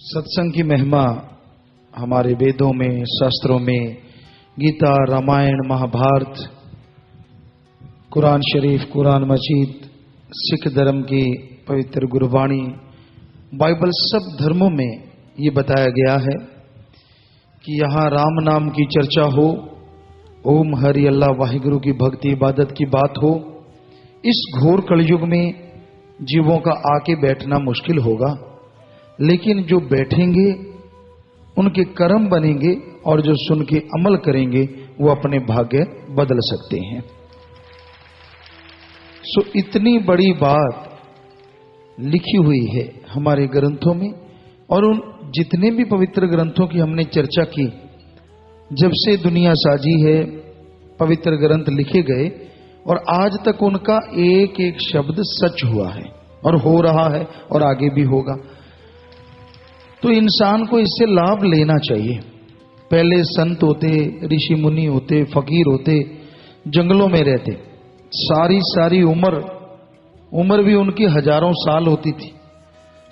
सत्संग की महिमा हमारे वेदों में, शास्त्रों में, गीता, रामायण, महाभारत, कुरान शरीफ, कुरान मजीद, सिख धर्म की पवित्र गुरबाणी, बाइबल, सब धर्मों में ये बताया गया है कि यहाँ राम नाम की चर्चा हो, ओम हरि अल्लाह वाहिगुरु की भक्ति इबादत की बात हो। इस घोर कलयुग में जीवों का आके बैठना मुश्किल होगा, लेकिन जो बैठेंगे उनके कर्म बनेंगे और जो सुन के अमल करेंगे वो अपने भाग्य बदल सकते हैं। सो इतनी बड़ी बात लिखी हुई है हमारे ग्रंथों में, और उन जितने भी पवित्र ग्रंथों की हमने चर्चा की, जब से दुनिया साजी है पवित्र ग्रंथ लिखे गए और आज तक उनका एक एक शब्द सच हुआ है और हो रहा है और आगे भी होगा। तो इंसान को इससे लाभ लेना चाहिए। पहले संत होते, ऋषि मुनि होते, फकीर होते, जंगलों में रहते, सारी उम्र भी उनकी हजारों साल होती थी।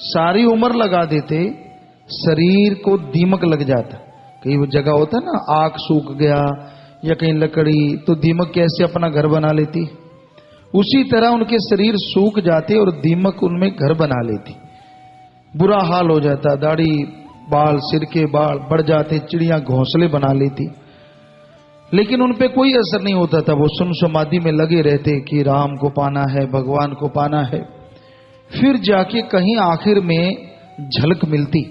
सारी उम्र लगा देते, शरीर को दीमक लग जाता। कई जगह होता है ना, आग सूख गया या कहीं लकड़ी, तो दीमक कैसे अपना घर बना लेती, उसी तरह उनके शरीर सूख जाते और दीमक उनमें घर बना लेती। बुरा हाल हो जाता, दाढ़ी बाल, सिर के बाल बढ़ जाते, चिड़ियां घोंसले बना लेती, लेकिन उन पे कोई असर नहीं होता था। वो सुन समाधि में लगे रहते कि राम को पाना है, भगवान को पाना है। फिर जाके कहीं आखिर में झलक मिलती।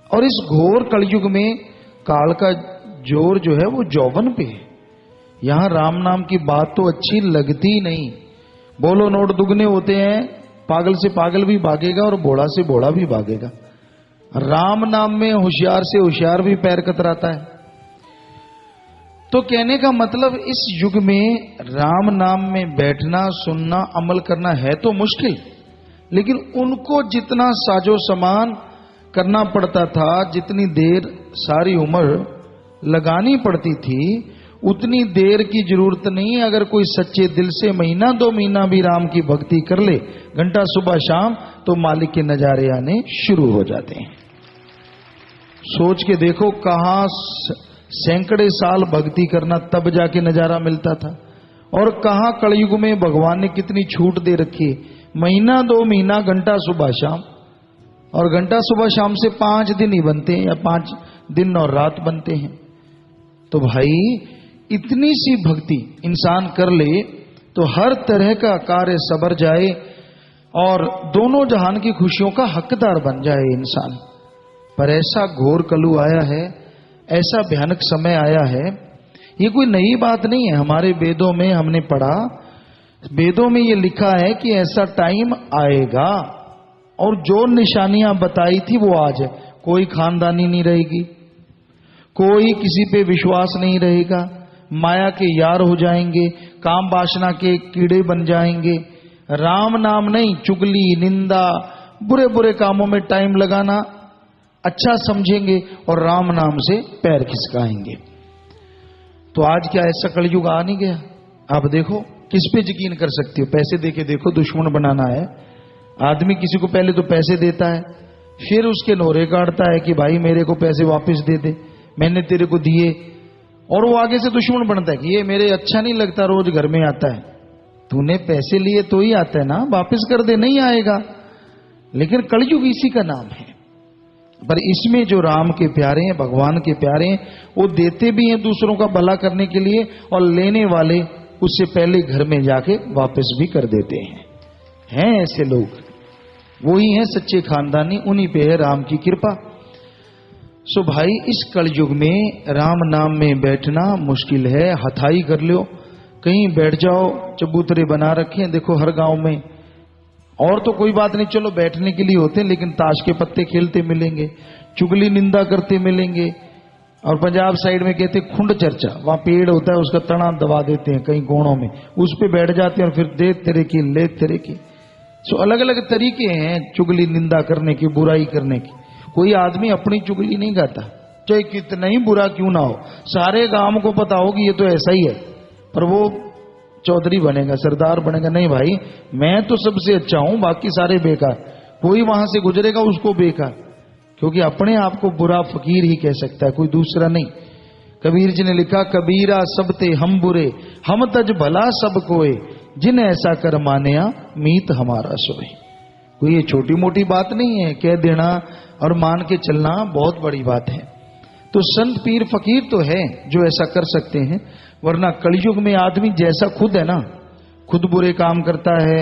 और इस घोर कलयुग में काल का जोर जो है वो यौवन पे है। यहां राम नाम की बात तो अच्छी लगती नहीं। बोलो नोट दुगने होते हैं, पागल से पागल भी भागेगा और भोड़ा से भोड़ा भी भागेगा। राम नाम में होशियार से होशियार भी पैर कतराता है। तो कहने का मतलब इस युग में राम नाम में बैठना, सुनना, अमल करना है तो मुश्किल, लेकिन उनको जितना साजो सामान करना पड़ता था, जितनी देर सारी उम्र लगानी पड़ती थी, उतनी देर की जरूरत नहीं है। अगर कोई सच्चे दिल से महीना 2 महीना भी राम की भक्ति कर ले, घंटा सुबह शाम, तो मालिक के नजारे आने शुरू हो जाते हैं। सोच के देखो, कहां सैकड़े साल भक्ति करना तब जाके नजारा मिलता था, और कहां कलयुग में भगवान ने कितनी छूट दे रखी है। महीना 2 महीना घंटा सुबह शाम, और घंटा सुबह शाम से 5 दिन ही बनते हैं, या 5 दिन और रात बनते हैं। तो भाई इतनी सी भक्ति इंसान कर ले तो हर तरह का कार्य सबर जाए और दोनों जहान की खुशियों का हकदार बन जाए इंसान। पर ऐसा घोर कलु आया है, ऐसा भयानक समय आया है, ये कोई नई बात नहीं है। हमारे वेदों में हमने पढ़ा, वेदों में ये लिखा है कि ऐसा टाइम आएगा, और जो निशानियां बताई थी वो आज है। कोई खानदानी नहीं रहेगी, कोई किसी पे विश्वास नहीं रहेगा, माया के यार हो जाएंगे, काम वासना के कीड़े बन जाएंगे। राम नाम नहीं, चुगली, निंदा, बुरे बुरे कामों में टाइम लगाना अच्छा समझेंगे और राम नाम से पैर खिसकाएंगे। तो आज क्या ऐसा कलयुग आ नहीं गया? आप देखो, किस पे यकीन कर सकते हो? पैसे देके देखो, दुश्मन बनाना है। आदमी किसी को पहले तो पैसे देता है, फिर उसके नोरे काटता है कि भाई मेरे को पैसे वापस दे दे, मैंने तेरे को दिए, और वो आगे से दुश्मन बनता है कि ये मेरे अच्छा नहीं लगता, रोज घर में आता है। तूने पैसे लिए तो ही आता है ना, वापस कर दे, नहीं आएगा। लेकिन कलयुग इसी का नाम है। पर इसमें जो राम के प्यारे हैं, भगवान के प्यारे हैं, वो देते भी हैं दूसरों का भला करने के लिए, और लेने वाले उससे पहले घर में जाके वापस भी कर देते हैं ऐसे लोग। वही हैं सच्चे खानदानी, उन्हीं पे है राम की कृपा। सो भाई इस कलयुग में राम नाम में बैठना मुश्किल है। हथाई कर लो, कहीं बैठ जाओ, चबूतरे बना रखे हैं देखो हर गांव में। और तो कोई बात नहीं, चलो बैठने के लिए होते हैं, लेकिन ताश के पत्ते खेलते मिलेंगे, चुगली निंदा करते मिलेंगे। और पंजाब साइड में कहते खुंड चर्चा, वहां पेड़ होता है, उसका तना दबा देते हैं कई कोणों में, उस पे बैठ जाते हैं और फिर दे तेरे की ले तेरे की। सो अलग अलग तरीके हैं चुगली निंदा करने की, बुराई करने की। कोई आदमी अपनी चुगली नहीं करता, चाहे कितना ही बुरा क्यों ना हो। सारे गांव को पता हो कि ये तो ऐसा ही है, पर वो चौधरी बनेगा, सरदार बनेगा। नहीं भाई, मैं तो सबसे अच्छा हूं, बाकी सारे बेकार। कोई वहां से गुजरेगा उसको बेकार। क्योंकि अपने आप को बुरा फकीर ही कह सकता है, कोई दूसरा नहीं। कबीर जी ने लिखा, कबीरा सब ते हम बुरे, हम तज भला सब कोय, जिन ऐसा कर मानिया मीत हमारा सोए। कोई ये छोटी मोटी बात नहीं है, कह देना और मान के चलना बहुत बड़ी बात है। तो संत पीर फकीर तो है जो ऐसा कर सकते हैं, वरना कलयुग में आदमी जैसा खुद है ना, खुद बुरे काम करता है,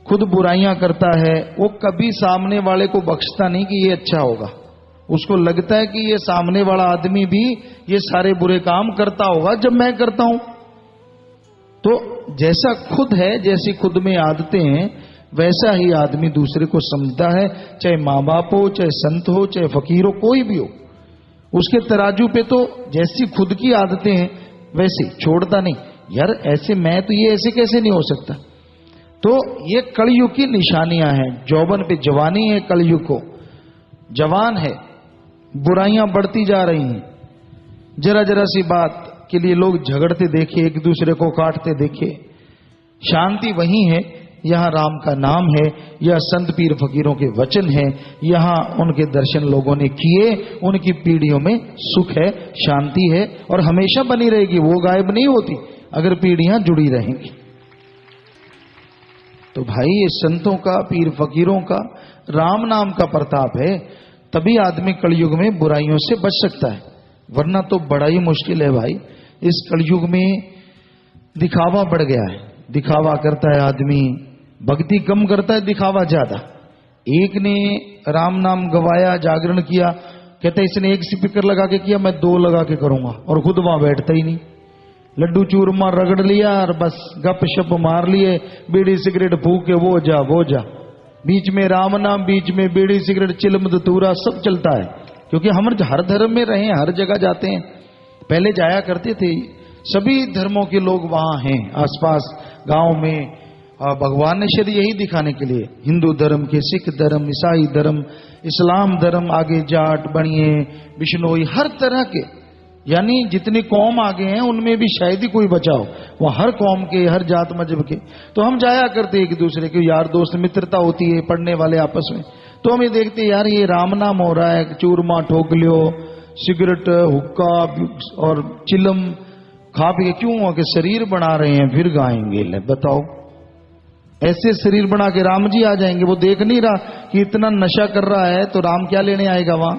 खुद बुराइयां करता है, वो कभी सामने वाले को बख्शता नहीं कि ये अच्छा होगा। उसको लगता है कि ये सामने वाला आदमी भी ये सारे बुरे काम करता होगा जब मैं करता हूं। तो जैसा खुद है, जैसी खुद में आदतें हैं, वैसा ही आदमी दूसरे को समझता है, चाहे माँ बाप हो, चाहे संत हो, चाहे फकीर हो, कोई भी हो। उसके तराजू पे तो जैसी खुद की आदतें हैं वैसे छोड़ता नहीं। यार ऐसे मैं तो ये ऐसे कैसे नहीं हो सकता। तो ये कलयुग की निशानियां हैं। जौबन पे जवानी है, कलयुग को जवान है, बुराइयां बढ़ती जा रही हैं। जरा जरा सी बात के लिए लोग झगड़ते देखे, एक दूसरे को काटते देखे। शांति वही है यहां राम का नाम है, यह संत पीर फकीरों के वचन है, यहां उनके दर्शन लोगों ने किए, उनकी पीढ़ियों में सुख है, शांति है और हमेशा बनी रहेगी। वो गायब नहीं होती अगर पीढ़ियां जुड़ी रहेंगी। तो भाई ये संतों का, पीर फकीरों का, राम नाम का प्रताप है, तभी आदमी कलयुग में बुराइयों से बच सकता है, वरना तो बड़ा ही मुश्किल है भाई। इस कलयुग में दिखावा बढ़ गया है, दिखावा करता है आदमी, भक्ति कम करता है, दिखावा ज्यादा। एक ने राम नाम गवाया, जागरण किया, कहता है इसने एक स्पीकर लगा के किया, मैं 2 लगा के करूंगा, और खुद वहां बैठता ही नहीं। लड्डू चूरमा रगड़ लिया और बस गप शप मार लिए, बीड़ी सिगरेट फूक के वो जा, बीच में राम नाम, बीच में बीड़ी सिगरेट, चिलम धतूरा सब चलता है। क्योंकि हम हर धर्म में रहे, हर जगह जाते हैं, पहले जाया करते थे, सभी धर्मों के लोग वहां हैं आसपास गांव में। भगवान ने शायद यही दिखाने के लिए, हिंदू धर्म के, सिख धर्म, ईसाई धर्म, इस्लाम धर्म, आगे जाट बनिए, बिश्नोई, हर तरह के, यानी जितनी कौम आगे हैं उनमें भी शायद ही कोई बचाओ, वो हर कौम के, हर जात मजहब के। तो हम जाया करते एक दूसरे के, यार दोस्त, मित्रता होती है पढ़ने वाले आपस में। तो हम ये देखते यार ये राम नाम हो रहा है, चूरमा ठोक लियो, सिगरेट, हुक्का और चिलम खा पी के क्यों हो के शरीर बना रहे हैं, फिर गाएंगे। ले बताओ, ऐसे शरीर बना के राम जी आ जाएंगे। वो देख नहीं रहा कि इतना नशा कर रहा है तो राम क्या लेने आएगा वहां।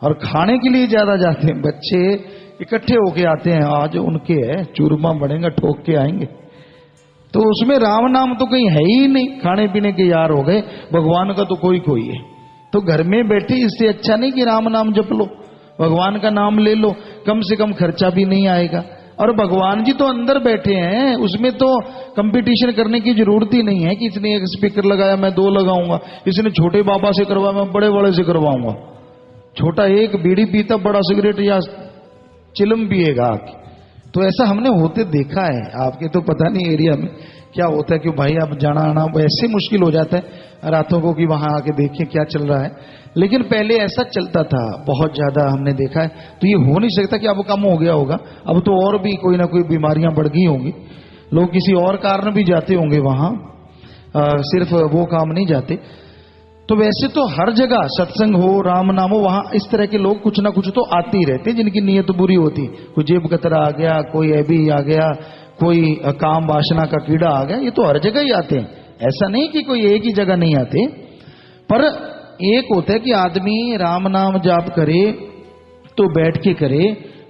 और खाने के लिए ज्यादा जाते हैं, बच्चे इकट्ठे होके आते हैं, आज उनके है चूरमा बनेगा, ठोक के आएंगे। तो उसमें राम नाम तो कहीं है ही नहीं, खाने पीने के यार हो गए, भगवान का तो कोई कोई है। तो घर में बैठे इससे अच्छा नहीं कि राम नाम जप लो, भगवान का नाम ले लो, कम से कम खर्चा भी नहीं आएगा। और भगवान जी तो अंदर बैठे हैं, उसमें तो कंपटीशन करने की जरूरत ही नहीं है कि इसने एक स्पीकर लगाया मैं 2 लगाऊंगा, इसने छोटे बाबा से करवाया मैं बड़े वाले से करवाऊंगा। छोटा एक बीड़ी पीता, बड़ा सिगरेट या चिलम पिएगा। तो ऐसा हमने होते देखा है, आपके तो पता नहीं एरिया में क्या होता है, क्यों भाई अब जाना आना वैसे मुश्किल हो जाता है रातों को कि वहां आके देखें क्या चल रहा है। लेकिन पहले ऐसा चलता था, बहुत ज्यादा हमने देखा है। तो ये हो नहीं सकता कि अब कम हो गया होगा, अब तो और भी कोई ना कोई बीमारियां बढ़ गई होंगी, लोग किसी और कारण भी जाते होंगे वहां, सिर्फ वो काम नहीं जाते। तो वैसे तो हर जगह सत्संग हो, राम नाम हो, वहां इस तरह के लोग कुछ ना कुछ तो आते ही रहते हैं जिनकी नीयत बुरी होती। कोई जेब कतरा आ गया, कोई ऐबी आ गया, कोई काम वासना का कीड़ा आ गया, ये तो हर जगह ही आते हैं। ऐसा नहीं कि कोई एक ही जगह नहीं आते। पर एक होता है कि आदमी राम नाम जाप करे तो बैठ के करे,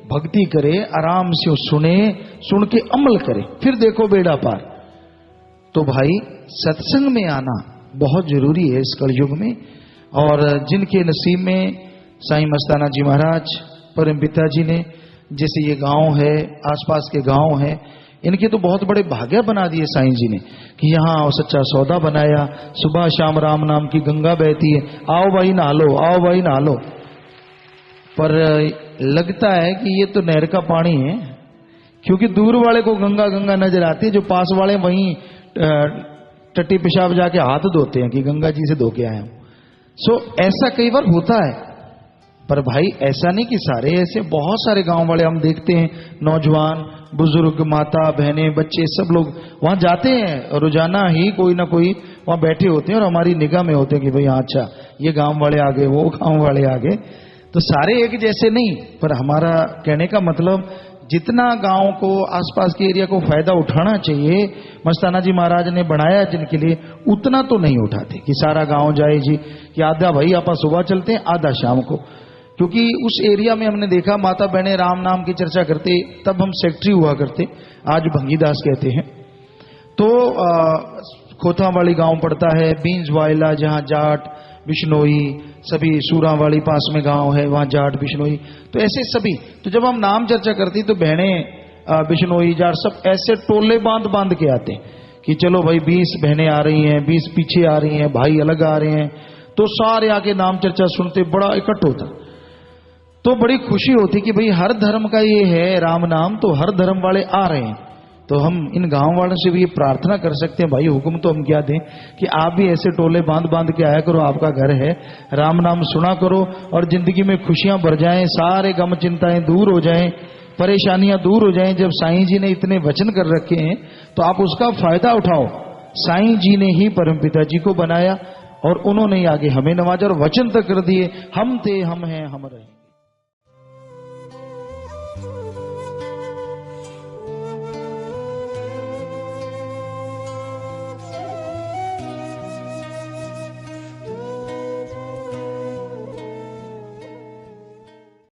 भक्ति करे, आराम से सुने, सुन के अमल करे, फिर देखो बेड़ा पार। तो भाई सत्संग में आना बहुत जरूरी है इस कलयुग में। और जिनके नसीब में साईं मस्ताना जी महाराज, परम पिता जी ने, जैसे ये गांव है, आसपास के गांव है, इनके तो बहुत बड़े भाग्य बना दिए साईं जी ने कि यहाँ सच्चा सौदा बनाया, सुबह शाम राम नाम की गंगा बहती है, आओ भाई नहा लो, आओ भाई नहा लो। पर लगता है कि ये तो नहर का पानी है, क्योंकि दूर वाले को गंगा गंगा नजर आती है, जो पास वाले वहीं टट्टी पेशाब जाके हाथ धोते हैं कि गंगा जी से धो के आए हम। सो ऐसा कई बार होता है। पर भाई ऐसा नहीं कि सारे ऐसे, बहुत सारे गांव वाले हम देखते हैं, नौजवान, बुजुर्ग, माता, बहनें, बच्चे, सब लोग वहां जाते हैं, रोजाना ही कोई ना कोई वहां बैठे होते हैं और हमारी निगाह में होते हैं कि भाई अच्छा ये गांव वाले आ गए, वो गांव वाले आ गए, तो सारे एक जैसे नहीं। पर हमारा कहने का मतलब जितना गांव को, आसपास के एरिया को फायदा उठाना चाहिए, मस्ताना जी महाराज ने बनाया जिनके लिए, उतना तो नहीं उठाते कि सारा गांव जाए जी, कि आधा भाई आप सुबह चलते हैं, आधा शाम को। क्योंकि उस एरिया में हमने देखा माता बहने राम नाम की चर्चा करते, तब हम सेक्रेटरी हुआ करते, आज भंगीदास कहते हैं। तो खोथा वाली गांव पड़ता है, बींज वायला, जहां जाट बिश्नोई सभी, सूरा वाली पास में गांव है, वहां जाट बिश्नोई, तो ऐसे सभी। तो जब हम नाम चर्चा करती तो बहने बिश्नोई जाट सब ऐसे टोले बांध बांध के आते कि चलो भाई 20 बहनें आ रही हैं, 20 पीछे आ रही हैं, भाई अलग आ रहे हैं, तो सारे आके नाम चर्चा सुनते, बड़ा इकट्ठ होता। तो बड़ी खुशी होती कि भाई हर धर्म का ये है राम नाम, तो हर धर्म वाले आ रहे हैं। तो हम इन गांव वालों से भी ये प्रार्थना कर सकते हैं, भाई हुक्म तो हम क्या दें कि आप भी ऐसे टोले बांध बांध के आया करो, आपका घर है, राम नाम सुना करो और जिंदगी में खुशियां भर जाएं, सारे गम चिंताएं दूर हो जाएं, परेशानियां दूर हो जाएं। जब साईं जी ने इतने वचन कर रखे हैं तो आप उसका फायदा उठाओ। साईं जी ने ही परमपिता जी को बनाया और उन्होंने आगे हमें नवाजा और वचन तक कर दिए, हम थे हम हैं हम रहे।